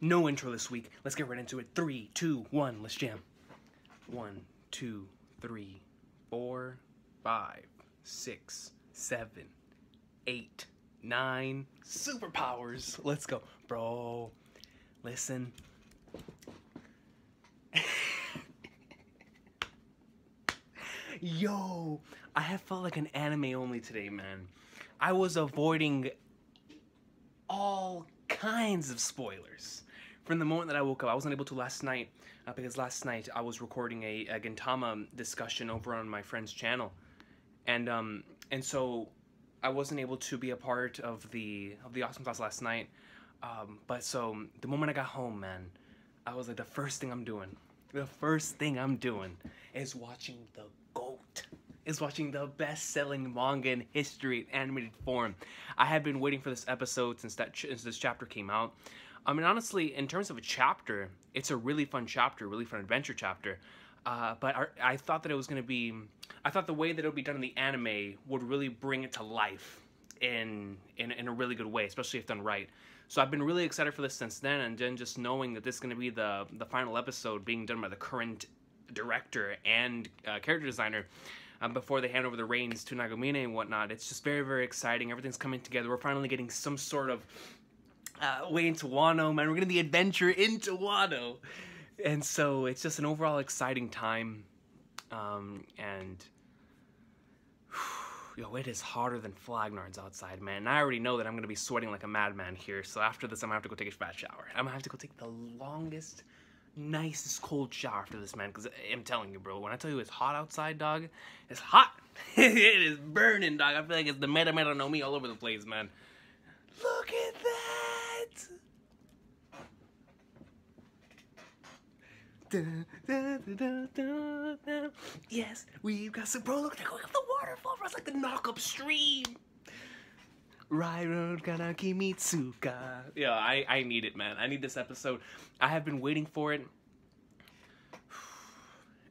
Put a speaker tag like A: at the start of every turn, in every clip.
A: No intro this week. Let's get right into it. 3, 2, 1. Let's jam. 1, 2, 3, 4, 5, 6, 7, 8, 9. Superpowers. Let's go. Bro, listen. Yo, I have felt like an anime only today, man. I was avoiding all kinds of spoilers. From the moment that I woke up, I wasn't able to last night because last night I was recording a Gintama discussion over on my friend's channel, and so I wasn't able to be a part of the awesome class last night. But so the moment I got home, man, I was like, the first thing I'm doing is watching the GOAT. Is watching the best-selling manga in history in animated form. I have been waiting for this episode since this chapter came out. I mean, honestly, in terms of a chapter, it's a really fun chapter, really fun adventure chapter. But I thought that it was going to be... I thought the way that it would be done in the anime would really bring it to life in a really good way, especially if done right. So I've been really excited for this since then, and then just knowing that this is going to be the final episode being done by the current director and character designer, before they hand over the reins to Nagomine and whatnot. It's just very, very exciting. Everything's coming together. We're finally getting some sort of way into Wano, man. We're getting the adventure into Wano. And so it's just an overall exciting time. And yo, it is hotter than Flagnards outside, man. And I already know that I'm going to be sweating like a madman here. So after this, I'm going to have to go take a fat shower. I'm going to have to go take the longest, nicest cold shower after this, man, because I'm telling you, bro, when I tell you it's hot outside, dog, it's hot. It is burning, dog. I feel like it's the meta no me all over the place, man. Look at that. Yes, we've got some, bro, look, they're going up the waterfall, bro. It's like the knock-up stream. Rairo kana kimitsuka. Yeah, I need it, man. I need this episode. I have been waiting for it.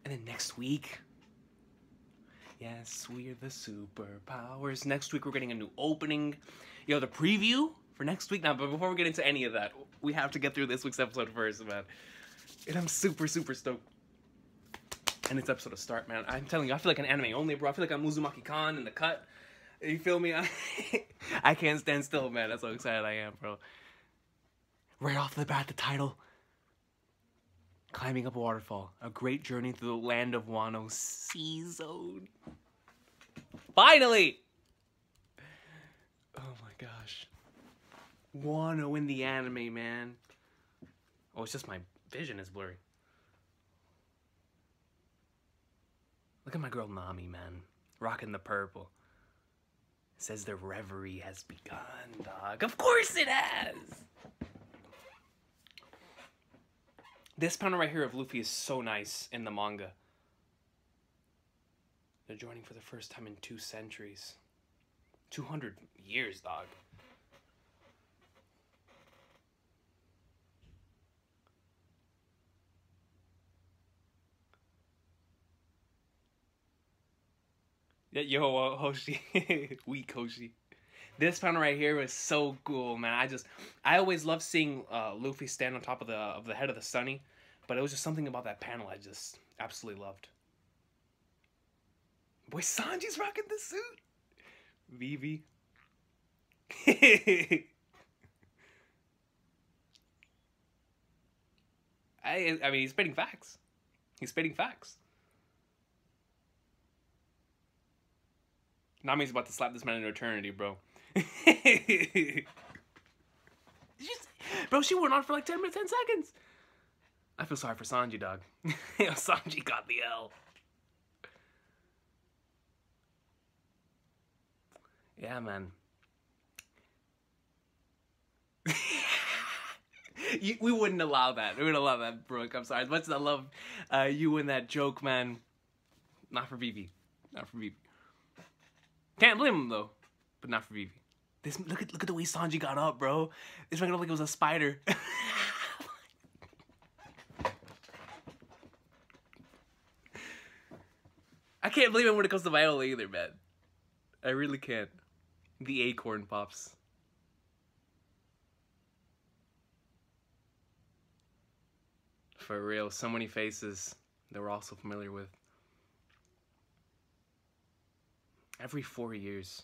A: And then next week, yes, we're the superpowers. Next week, we're getting a new opening. Yo, the preview for next week. Now, but before we get into any of that, we have to get through this week's episode first, man. And I'm super, super stoked. And it's episode to start, man. I'm telling you, I feel like an anime only, bro. I feel like I'm Uzumaki Khan in the cut. You feel me? I can't stand still, man. That's how excited I am, bro. Right off the bat, the title. Climbing up a waterfall. A great journey through the land of Wano Sea Zone. Finally! Oh my gosh. Wano in the anime, man. Oh, it's just my vision is blurry. Look at my girl Nami, man. Rocking the purple. Says the reverie has begun, dog. Of course it has! This panel right here of Luffy is so nice in the manga. They're joining for the first time in 2 centuries. 200 years, dog. Yo, Hoshi. Weak Hoshi. This panel right here was so cool, man. I always love seeing Luffy stand on top of the head of the Sunny, but it was just something about that panel I just absolutely loved. Boy, Sanji's rocking the suit. Vivi. I mean, he's spitting facts. He's spitting facts. Nami's about to slap this man into eternity, bro. Bro, she went on for like 10 seconds. I feel sorry for Sanji, dog. Sanji got the L. Yeah, man. We wouldn't allow that. We wouldn't allow that, Brooke. I'm sorry. As much as I love you and that joke, man. Not for Vivi. Not for Vivi. Can't blame him though, but not for Vivi. This look at the way Sanji got up, bro. It's making it look like it was a spider. I can't believe it when it comes to Viola either, man. I really can't. The acorn pops. For real, so many faces that we're also familiar with. Every 4 years.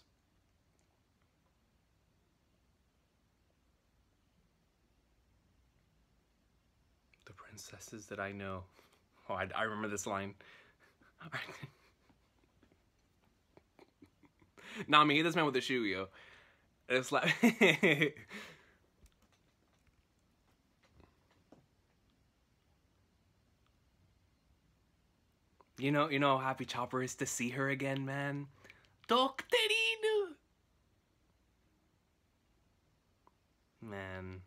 A: The princesses that I know. Oh, I remember this line. Nah, me, hit this man with a shoe, yo. It's like... You know how happy Chopper is to see her again, man? Doctorino! Man.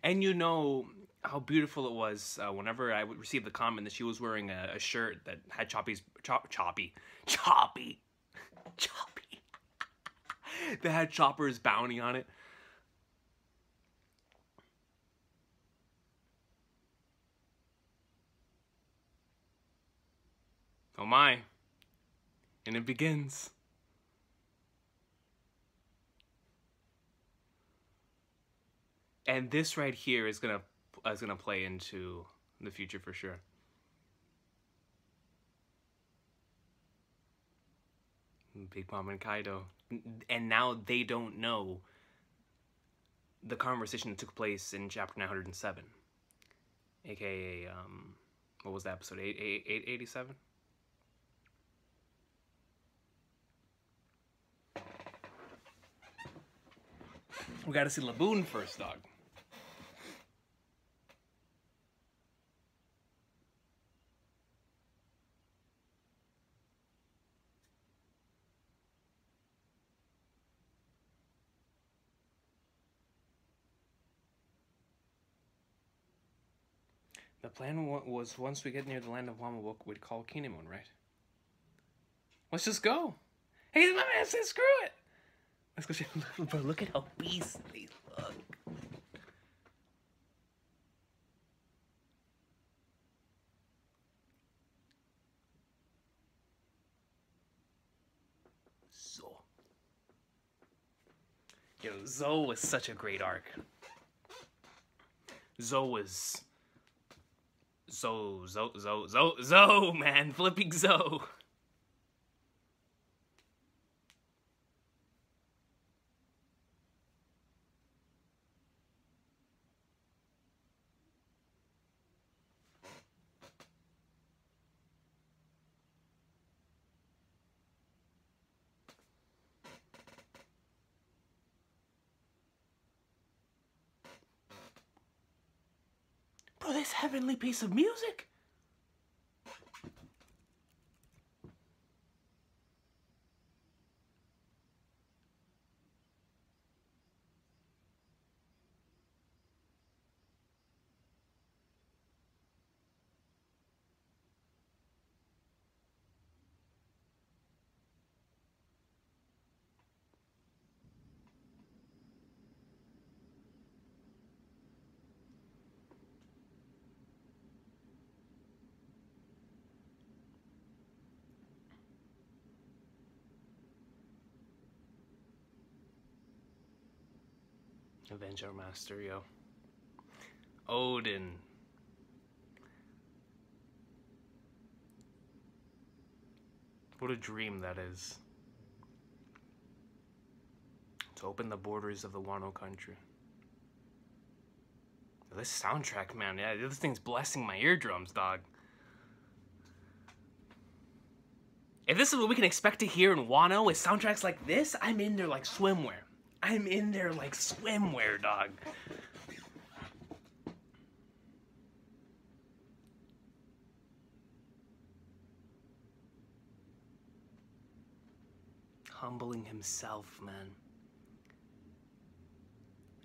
A: And you know how beautiful it was whenever I would receive the comment that she was wearing a shirt that had Choppy. That had Chopper's bounty on it. Oh my. And it begins. And this right here is gonna play into the future for sure. Big Mom and Kaido. And now they don't know the conversation that took place in chapter 907. AKA, what was that episode? 887? We gotta see Laboon first, dog. The plan was once we get near the land of Wama, we'd call Kinemon, right? Let's just go. Hey, my man said screw it. Let's go see. Bro, look at how beastly they look. Yo, Zoe was such a great arc. Zoe was... Zoe, man. Flipping Zoe. Bro, this heavenly piece of music. Avenger Master, yo. Odin. What a dream that is. To open the borders of the Wano country. This soundtrack, man, yeah, this thing's blessing my eardrums, dog. If this is what we can expect to hear in Wano with soundtracks like this, I'm in there like swimwear. I'm in there like swimwear, dog. Humbling himself, man.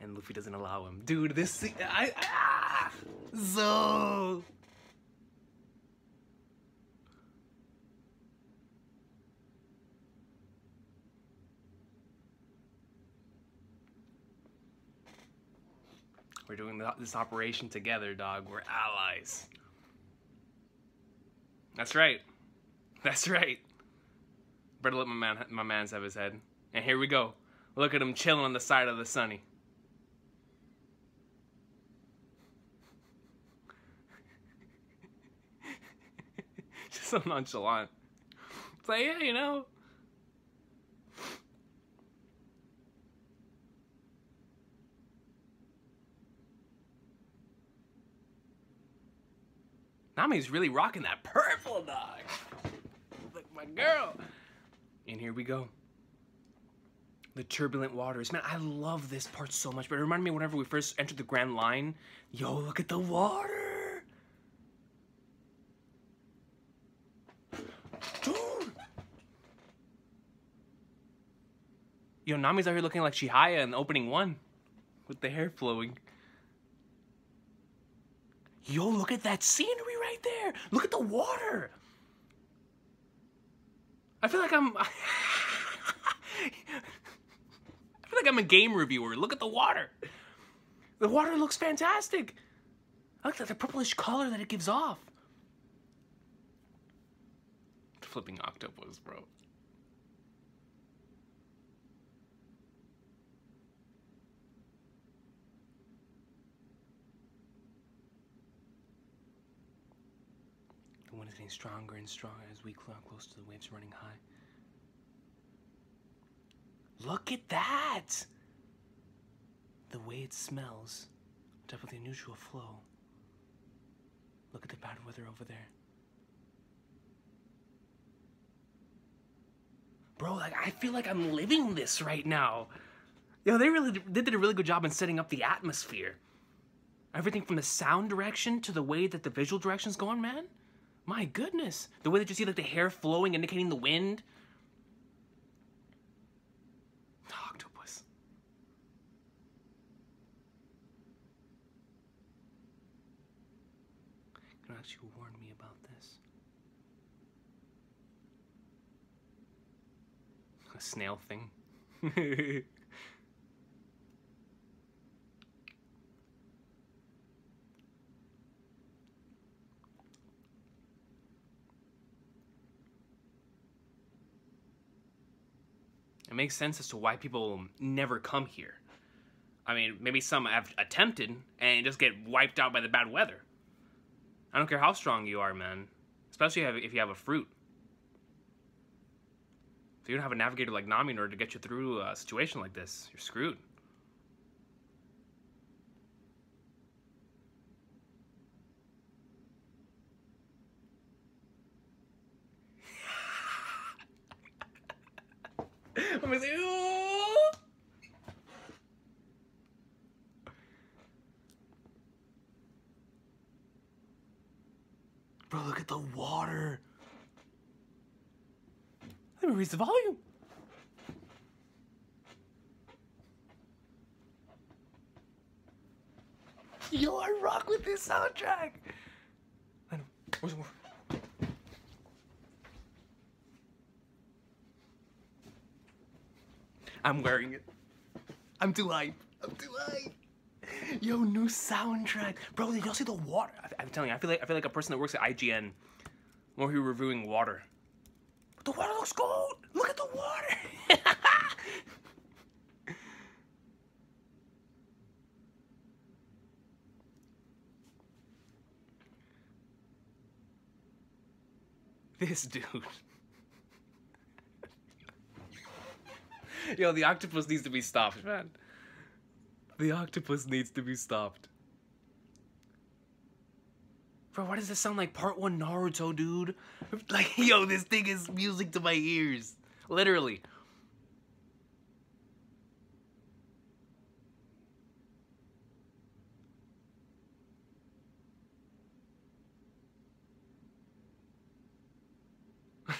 A: And Luffy doesn't allow him. Dude, this... Zo! We're doing this operation together, dog. We're allies. That's right. That's right. Better let my mans have his head. And here we go. Look at him chilling on the side of the sunny. Just so nonchalant. It's like, yeah, you know. Nami's really rocking that purple, dog. Like my girl. And here we go. The turbulent waters. Man, I love this part so much. But it reminded me whenever we first entered the Grand Line. Yo, look at the water. Dude. Yo, Nami's out here looking like Chihaya in opening 1. With the hair flowing. Yo, look at that scenery right there. Look at the water. I feel like I'm a game reviewer. Look at the water. The water looks fantastic. I like the purplish color that it gives off. Flipping octopus, bro. The wind is getting stronger and stronger as we climb close to the waves running high. Look at that! The way it smells, on top of the unusual flow. Look at the bad weather over there. Bro, like, I feel like I'm living this right now. Yo, they did a really good job in setting up the atmosphere. Everything from the sound direction to the way that the visual direction's going, man. My goodness. The way that you see, like, the hair flowing, indicating the wind. Octopus. Can I actually warn me about this? A snail thing. It makes sense as to why people never come here. I mean, maybe some have attempted and just get wiped out by the bad weather. I don't care how strong you are, man. Especially if you have a fruit. If you don't have a navigator like Nami in order to get you through a situation like this, you're screwed. I'm gonna say, ooh. Bro, look at the water. Let me raise the volume. Yo, I rock with this soundtrack. I know. Where's the more? I'm wearing it. I'm too hype. I'm too hype. Yo, new soundtrack. Bro, did y'all see the water? I'm telling you, I feel like a person that works at IGN while we're reviewing water. But the water looks gold. Look at the water. This dude. Yo, the octopus needs to be stopped, man. The octopus needs to be stopped. Bro, why does this sound like part 1 Naruto, dude? Like, yo, this thing is music to my ears. Literally.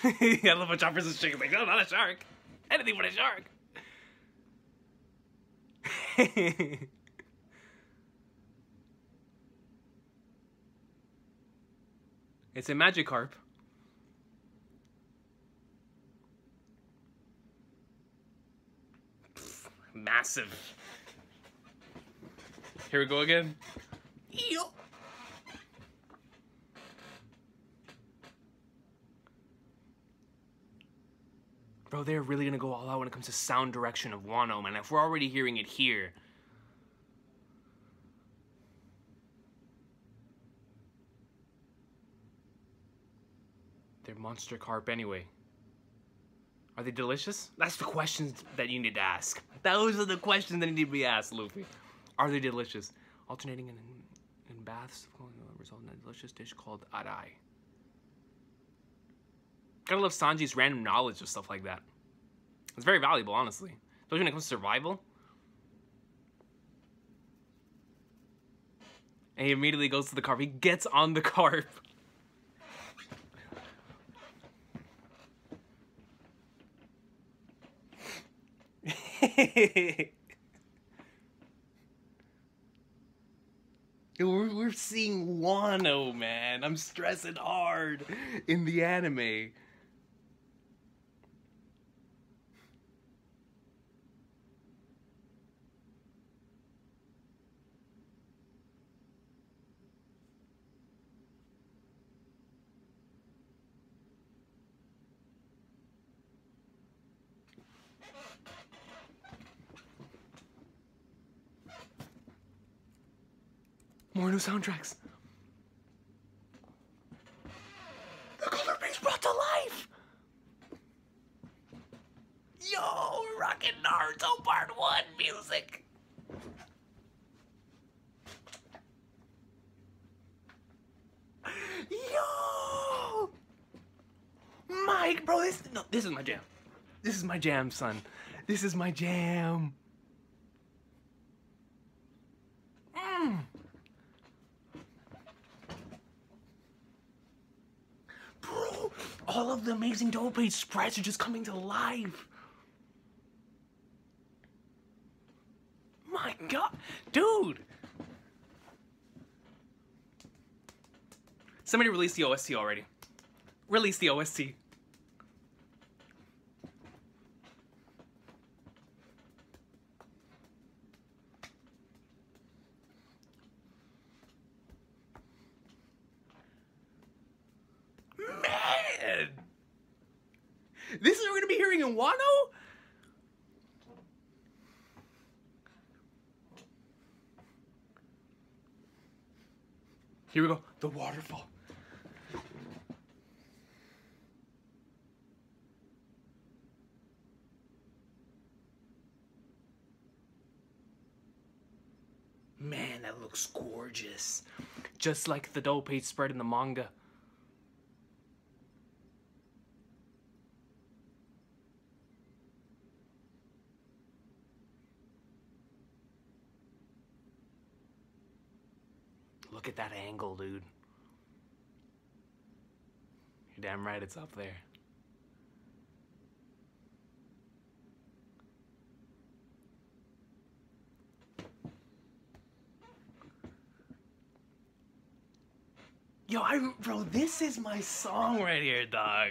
A: I love when Chopper's a chicken. Like, no, not a shark. Anything but a shark. It's a Magikarp. Massive. Here we go again. Yo. Bro, they're really gonna go all out when it comes to sound direction of Wano, man. If we're already hearing it here. They're monster carp anyway. Are they delicious? That's the questions that you need to ask. Those are the questions that need to be asked, Luffy. Are they delicious? Alternating in baths result in a delicious dish called arai. Gotta love Sanji's random knowledge of stuff like that. It's very valuable, honestly. Especially when it comes to survival. And he immediately goes to the carp. He gets on the carp. We're seeing Wano, man. I'm stressing hard in the anime. More new soundtracks. The color base brought to life. Yo, we're rocking Naruto Part 1 music. Yo, Mike, bro, this is my jam. This is my jam, son. This is my jam. Bro, all of the amazing double page sprites are just coming to life. My God, dude. Somebody released the OST already. Release the OST. Man! This is what we're gonna be hearing in Wano? Here we go. The waterfall. Man, that looks gorgeous. Just like the double page spread in the manga. Look at that angle, dude. You're damn right it's up there. Yo, bro, this is my song right here, dog.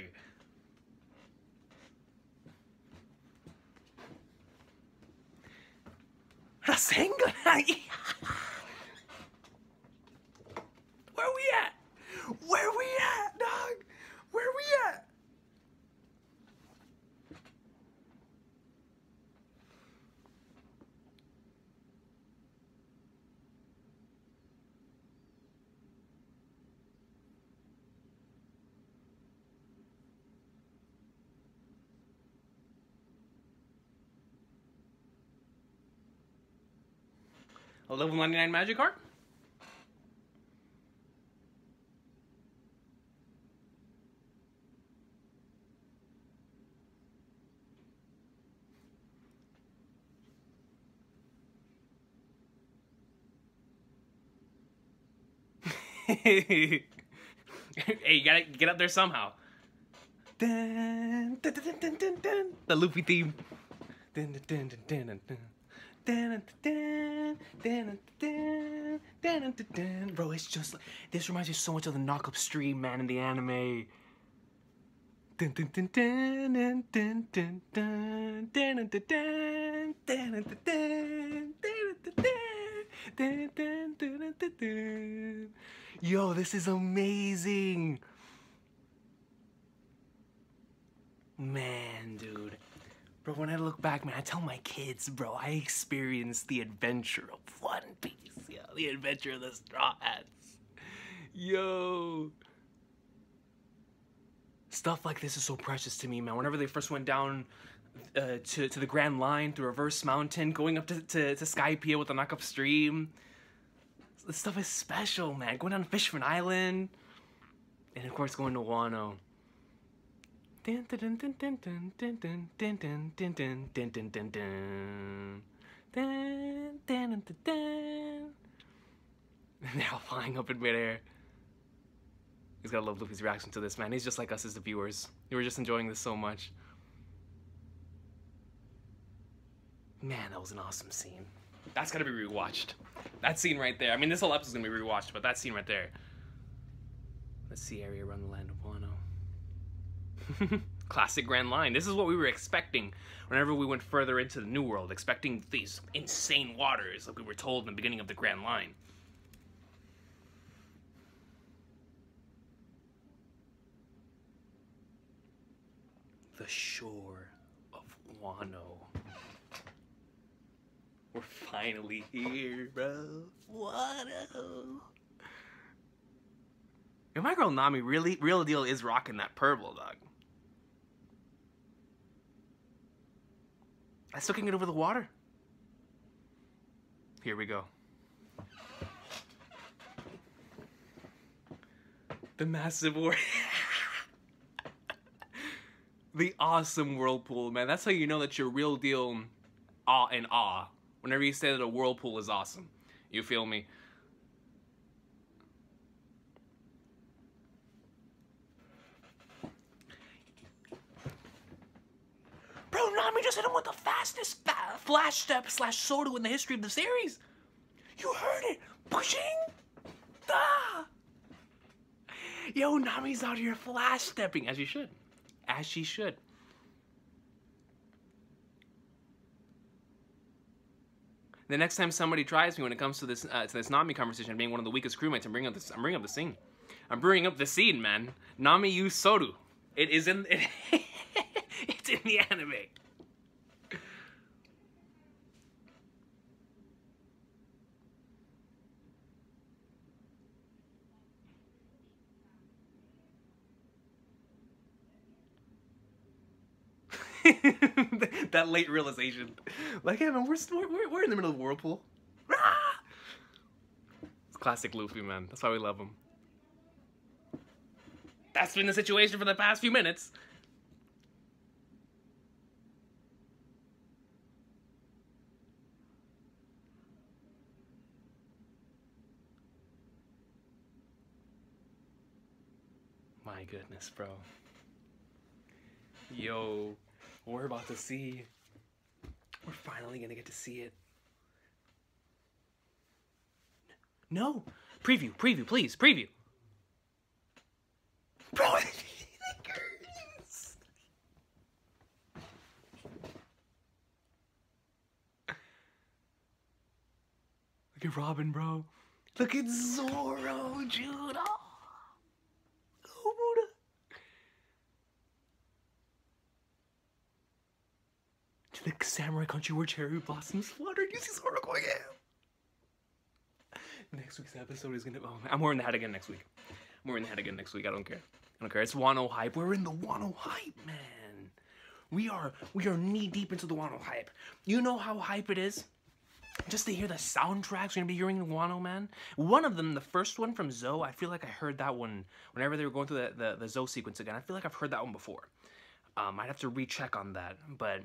A: Rasengan. Where we at? Where we at, dog? Where we at? A level 99 magic card? Hey, you gotta get up there somehow. Dun, dun, dun, dun, dun, dun. The Luffy theme. Dun, dun, dun, dun, dun, dun. Dun, dun, dun, dun, dun, dun, dun. Bro, it's just like, this reminds me so much of the knock up stream, man, in the anime. Dun, dun, dun, dun, dun, dun, dun, dun, dun, dun, dun, dun, dun, dun, dun, dun. Yo, this is amazing. Man, dude. Bro, when I look back, man, I tell my kids, bro, I experienced the adventure of One Piece. Yo, the adventure of the Straw Hats. Yo. Stuff like this is so precious to me, man. Whenever they first went down to the Grand Line through Reverse Mountain, going up to Skypiea with the knockup stream. This stuff is special, man. Going down to Fishman Island. And of course going to Wano. And they're all flying up in midair. He's gotta love Luffy's reaction to this, man. He's just like us as the viewers. We were just enjoying this so much. Man, that was an awesome scene. That's gotta be rewatched. That scene right there. I mean, this whole episode's gonna be rewatched, but that scene right there. Let's see, area around the land of Wano. Classic Grand Line. This is what we were expecting whenever we went further into the New World, expecting these insane waters like we were told in the beginning of the Grand Line. The shore of Wano. We're finally here, bro. Wano. And my girl Nami real deal is rocking that purple, dog. I still can't get over the water. Here we go. The massive war. The awesome whirlpool, man. That's how you know that you're real deal awe and awe. Whenever you say that a whirlpool is awesome. You feel me? Bro, Nami just hit him with the fastest flash step / Soto in the history of the series. You heard it. Pushing. Ah. Yo, Nami's out here flash stepping, as you should. As she should. The next time somebody tries me when it comes to this Nami conversation, being one of the weakest crewmates, I'm bringing up the scene. I'm bringing up the scene, man. Nami used Soru. It is in. It's in the anime. That late realization. Like, yeah, man, we're in the middle of the whirlpool. Ah! It's classic Luffy, man. That's why we love him. That's been the situation for the past few minutes. My goodness, bro. Yo, we're about to see. We're finally gonna get to see it. No! Preview, please, preview! Bro, look at Robin, bro. Look at Zoro, Judah. Oh, Buddha. To the samurai country where cherry blossoms flutter. You see Zoro going in. Next week's episode is gonna. Oh, man. I'm wearing the hat again next week. I'm wearing the hat again next week. I don't care. I don't care. It's Wano hype. We're in the Wano hype, man. We are knee deep into the Wano hype. You know how hype it is? Just to hear the soundtracks we're gonna be hearing in Wano, man. One of them, the first one from Zoe, I feel like I heard that one whenever they were going through the Zoe sequence again. I feel like I've heard that one before. I'd have to recheck on that, but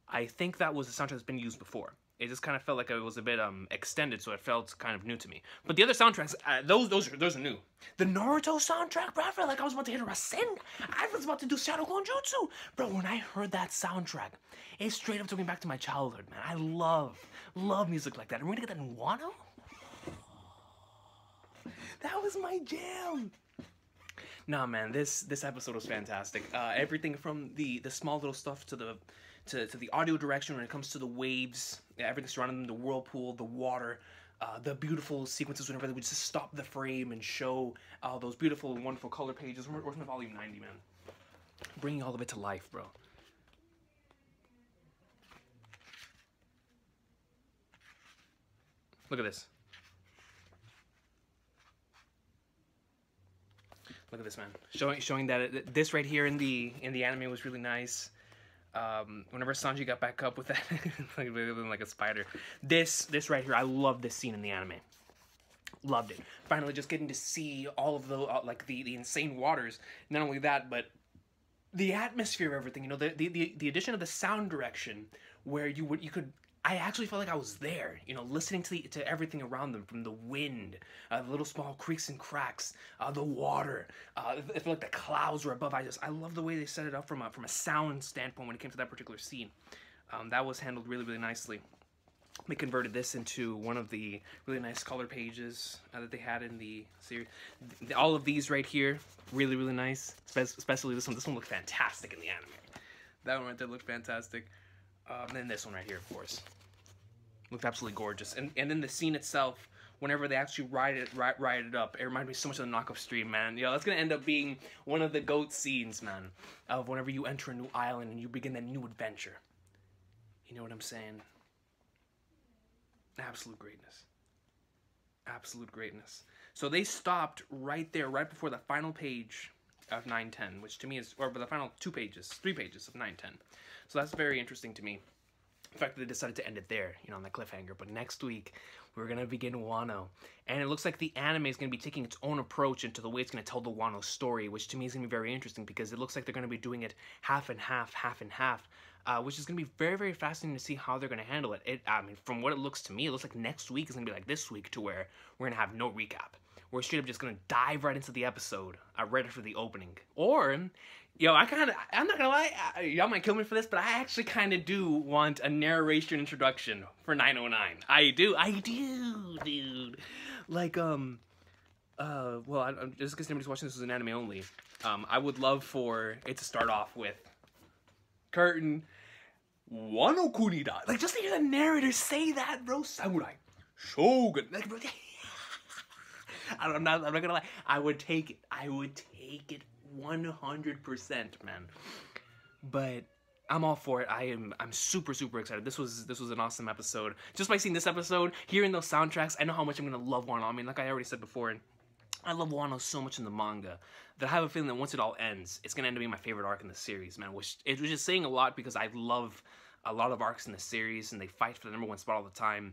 A: I think that was the soundtrack that's been used before. It just kind of felt like it was a bit extended, so it felt kind of new to me. But the other soundtracks, those are new. The Naruto soundtrack, bro, I felt like I was about to hit a Rasen. I was about to do Shadow Clone Jutsu. Bro, when I heard that soundtrack, it straight up took me back to my childhood, man. I love music like that. And we're gonna get that in Wano? That was my jam. Nah, man, this episode was fantastic. Everything from the small little stuff to the audio direction when it comes to the waves, everything surrounding them, the whirlpool, the water, the beautiful sequences whenever they would just stop the frame and show those beautiful and wonderful color pages. We're from volume 90, man. Bringing all of it to life, bro. Look at this. Look at this, man. Showing that this right here in the anime was really nice. Whenever Sanji got back up with that, like a spider. This right here, I love this scene in the anime. Loved it. Finally, just getting to see all of the like the insane waters. Not only that, but the atmosphere of everything. You know, the addition of the sound direction, where you could. I actually felt like I was there, you know, listening to everything around them, from the wind, the little small creaks and cracks, the water. I feel like the clouds were above. I love the way they set it up from a sound standpoint when it came to that particular scene. That was handled really, really nicely. They converted this into one of the really nice color pages that they had in the series. All of these right here, really, really nice. Especially this one. This one looked fantastic in the anime. That one right there looked fantastic. And then this one right here, of course, looked absolutely gorgeous. And then the scene itself, whenever they actually ride it up, it reminded me so much of the knockoff stream, man. You know, that's gonna end up being one of the GOAT scenes, man, of whenever you enter a new island and you begin that new adventure. You know what I'm saying? Absolute greatness. Absolute greatness. So they stopped right there, right before the final page of 910, which to me is, or the final 3 pages of 910. So that's very interesting to me. The fact that they decided to end it there, you know, on that cliffhanger. But next week, we're going to begin Wano. And it looks like the anime is going to be taking its own approach into the way it's going to tell the Wano story, which to me is going to be very interesting because it looks like they're going to be doing it half and half, which is going to be very, very fascinating to see how they're going to handle it. I mean, from what it looks to me, it looks like next week is going to be like this week, to where we're going to have no recap. We're straight up just going to dive right into the episode right after the opening. Or, yo, I'm not gonna lie, y'all might kill me for this, but I actually kind of do want a narration introduction for 909. I do, dude. Like, well, just because anybody's watching this as an anime only, I would love for it to start off with Curtain, Wano Kuni da. Like, just to hear the narrator say that, bro, Samurai, Shogun. Like, bro, I'm not gonna lie, I would take it. 100%, man. But I'm all for it. I'm super, super excited. This was an awesome episode. Just by seeing this episode, hearing those soundtracks, I know how much I'm gonna love Wano. I mean, like I already said before, I love Wano so much in the manga that I have a feeling that once it all ends, it's gonna end up being my favorite arc in the series, man. Which it was just saying a lot because I love a lot of arcs in the series and they fight for the #1 spot all the time.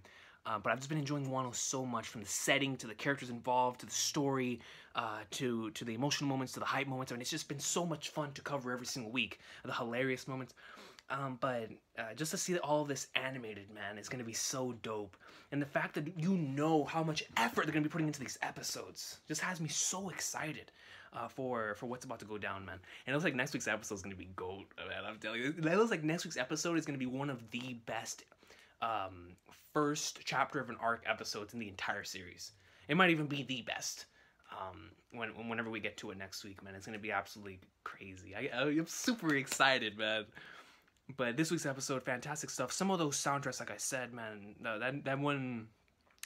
A: But I've just been enjoying Wano so much, from the setting to the characters involved to the story, to the emotional moments, to the hype moments. I mean, it's just been so much fun to cover every single week. The hilarious moments. But just to see all of this animated, man, is going to be so dope. And the fact that you know how much effort they're going to be putting into these episodes just has me so excited for what's about to go down, man. And it looks like next week's episode is going to be gold, man. I'm telling you. It looks like next week's episode is going to be one of the best first chapter of an arc episodes in the entire series. It might even be the best whenever we get to it next week, man. It's gonna be absolutely crazy. I'm super excited, man. But this week's episode, fantastic stuff. Some of those soundtracks, like I said, man, that one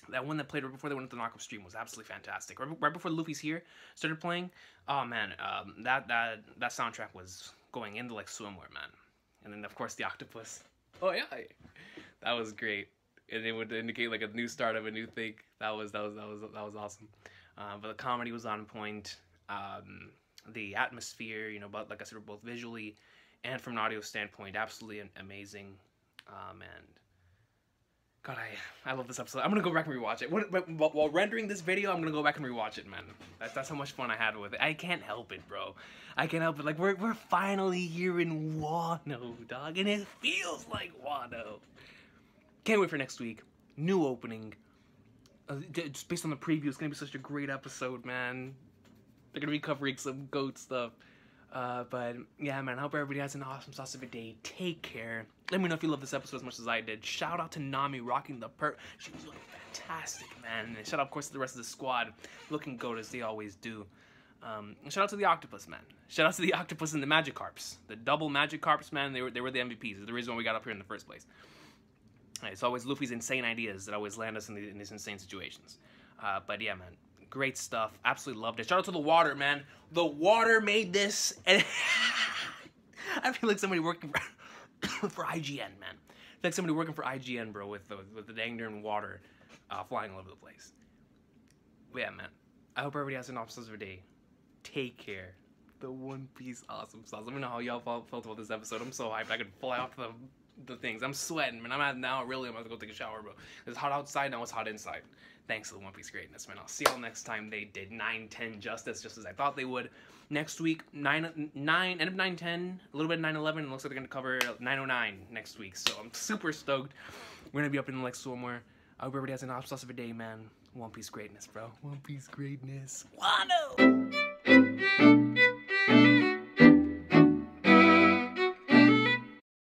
A: that played right before they went into the knockoff stream was absolutely fantastic. Right before Luffy's Here started playing, oh man, that soundtrack was going into like swimwear, man. And then of course the octopus. Oh yeah, that was great. And it would indicate like a new start of a new thing. That was awesome. But the comedy was on point. The atmosphere, you know, but like I said, both visually and from an audio standpoint, absolutely amazing. And God, I love this episode. I'm gonna go back and rewatch it. While rendering this video, I'm gonna go back and rewatch it, man. That's how much fun I had with it. I can't help it, bro. I can't help it. Like we're finally here in Wano, dog, and it feels like Wano. Can't wait for next week. New opening. Just based on the preview, it's gonna be such a great episode, man. They're gonna be covering some GOAT stuff. But yeah, man, I hope everybody has an awesome sauce of a day. Take care. Let me know if you love this episode as much as I did. Shout out to Nami rocking the perk. She was looking fantastic, man. And shout out, of course, to the rest of the squad, looking GOAT as they always do. And shout out to the octopus, man. Shout out to the octopus and the Magikarps. The double Magikarps, man. They were the MVPs. They're the reason why we got up here in the first place. It's always Luffy's insane ideas that always land us in these insane situations. But yeah, man. Great stuff. Absolutely loved it. Shout out to the water, man. The water made this. And I feel like somebody working for IGN, man. I feel like somebody working for IGN, bro, with the dang darn water flying all over the place. But yeah, man. I hope everybody has an awesome day. take care. The One Piece awesome sauce. Let me know how y'all felt about this episode. I'm so hyped. I could fly off the things. I'm sweating, man. I'm about to go take a shower, bro. It's hot outside, now it's hot inside. Thanks to the One Piece greatness, man. I'll see y'all next time. They did 9-10 justice, just as I thought they would. Next week, end of 9-10, a little bit of 9-11. It looks like they're going to cover 9-09 next week. So I'm super stoked. We're going to be up in the Lex somewhere. I hope everybody has an awesome day, man. One Piece greatness, bro. One Piece greatness. Wano!